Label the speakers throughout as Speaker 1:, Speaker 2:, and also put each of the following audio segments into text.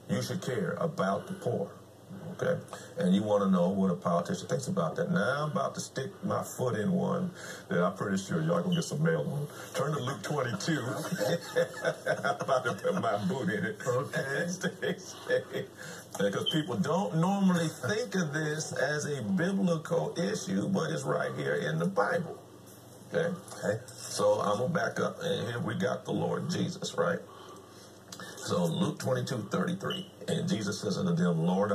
Speaker 1: you should care about the poor. Okay? And you want to know what a politician thinks about that. Now I'm about to stick my foot in one that I'm pretty sure y'all gonna get some mail on. Turn to Luke 22. I'm about to put my boot in it. Okay. Because people don't normally think of this as a biblical issue, but it's right here in the Bible. Okay? So I'm gonna back up, and here we got the Lord Jesus, right? So Luke 22:33, and Jesus says unto them, Lord,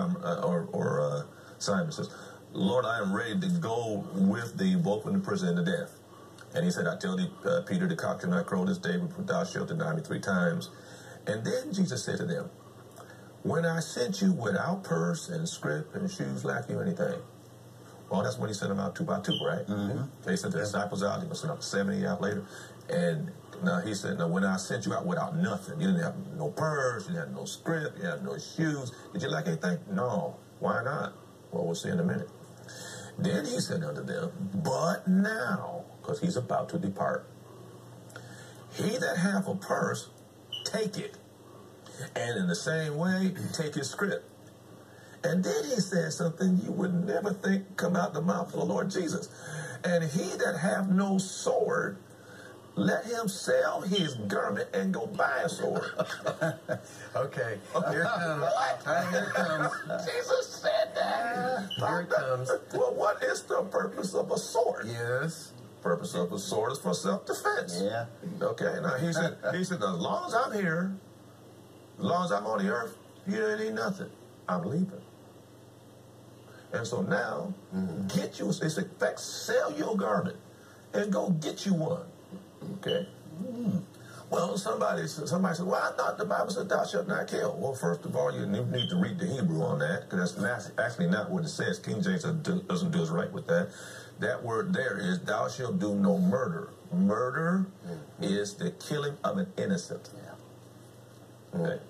Speaker 1: Simon says, Lord, I am ready to go with thee both into prison and to death. And he said, I tell thee, Peter, the cock shall not crow this day, but thou shalt deny me 3 times. And then Jesus said to them, when I sent you without purse and scrip and shoes lacking or anything. Well, that's when he sent them out 2 by 2, right? Mm-hmm. They sent the disciples out. He was sent out 70 out later. And now he said, now when I sent you out without nothing, you didn't have no purse, you didn't have no scrip, you had no shoes. Did you lack anything? No. Why not? Well, we'll see in a minute. Then he said unto them, but now, because he's about to depart, he that hath a purse, take it. And in the same way, take his scrip. And then he said something you would never think come out the mouth of the Lord Jesus. And he that hath no sword, let him sell his garment and go buy a sword.
Speaker 2: Okay. Here it comes.
Speaker 1: Jesus said that.
Speaker 2: Here it comes.
Speaker 1: Well, what is the purpose of a sword?
Speaker 2: Yes.
Speaker 1: Purpose of a sword is for self-defense.
Speaker 2: Yeah.
Speaker 1: Okay. Now he said, as long as I'm here, as long as I'm on the earth, you ain't need nothing. I'm leaving. And so now, get you, it's in fact, sell your garment and go get you one. Okay? Well, somebody said, well, I thought the Bible said thou shalt not kill. Well, first of all, you need to read the Hebrew on that, because that's actually not what it says. King James doesn't do us right with that. That word there is, thou shalt do no murder. Murder is the killing of an innocent. Okay?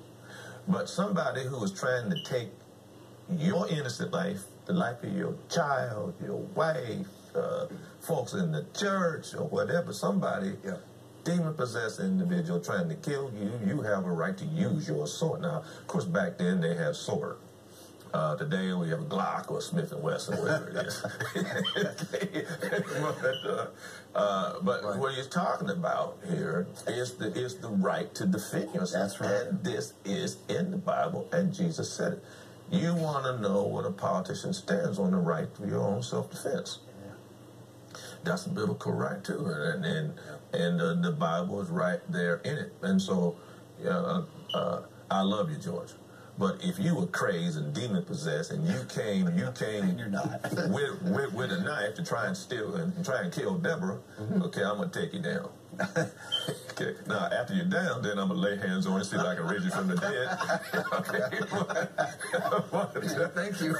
Speaker 1: But somebody who is trying to take your innocent life, the life of your child, your wife, folks in the church, or whatever, somebody, demon-possessed individual trying to kill you, you have a right to use your sword. Now, of course, back then they had sword. Today we have a Glock or a Smith & Wesson, whatever it is. But what he's talking about here is the right to defend yourself.
Speaker 2: That's right.
Speaker 1: And this is in the Bible, and Jesus said it. You want to know what a politician stands on, the right to your own self-defense. That's a biblical right too, and the Bible is right there in it. And so, I love you, George. But if you were crazed and demon possessed, and you came
Speaker 2: You're not.
Speaker 1: with a knife to try and steal and try and kill Deborah, okay, I'm gonna take you down. Okay, now after you're down, then I'm gonna lay hands on you, see if I can raise you from the dead.
Speaker 2: Thank you.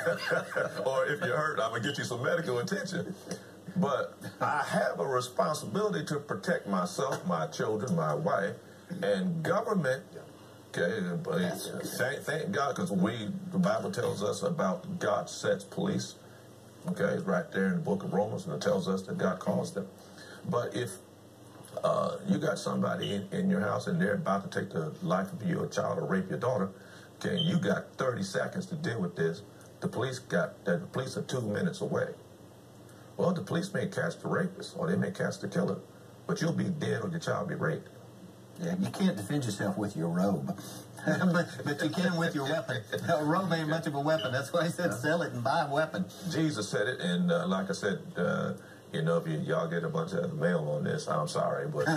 Speaker 1: Or if you're hurt, I'm gonna get you some medical attention. But I have a responsibility to protect myself, my children, my wife, and government. Okay, but thank God, because the Bible tells us about God sets police. Okay, it's right there in the book of Romans, and it tells us that God calls them. But if you got somebody in your house and they're about to take the life of your child or rape your daughter, okay, you got 30 seconds to deal with this. The police are 2 minutes away. Well, the police may catch the rapist, or they may catch the killer, but you'll be dead or your child be raped.
Speaker 2: Yeah, you can't defend yourself with your robe, but you can with your weapon. A robe ain't much of a weapon. That's why he said sell it and buy a weapon.
Speaker 1: Jesus said it, and like I said, if y'all get a bunch of mail on this, I'm sorry, but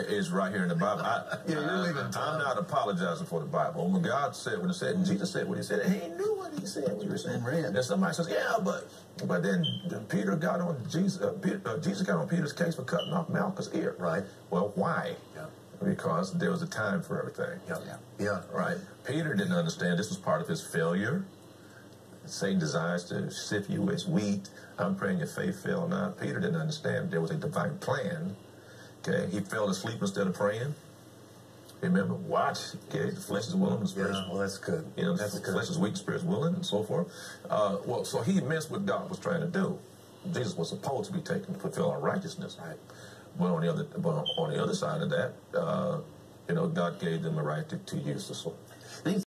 Speaker 1: it's right here in the Bible. I'm not apologizing for the Bible. When God said what he said, and Jesus said what he said, and he knew what he said. What he was saying. And somebody says, but then Peter got on Jesus. Jesus got on Peter's case for cutting off Malchus' ear. Right. Well, why? Because there was a time for everything. Right. Peter didn't understand this was part of his failure. Satan desires to sift you as wheat. I'm praying your faith fail not. Peter didn't understand there was a divine plan. Okay, he fell asleep instead of praying. Remember, watch. Okay, the flesh is willing, the spirit.
Speaker 2: Well, that's good.
Speaker 1: The flesh is weak, the spirit is willing, and so forth. So he missed what God was trying to do. Jesus was supposed to be taken to fulfill our righteousness. Right. But on the other side of that, God gave them the right to use the sword.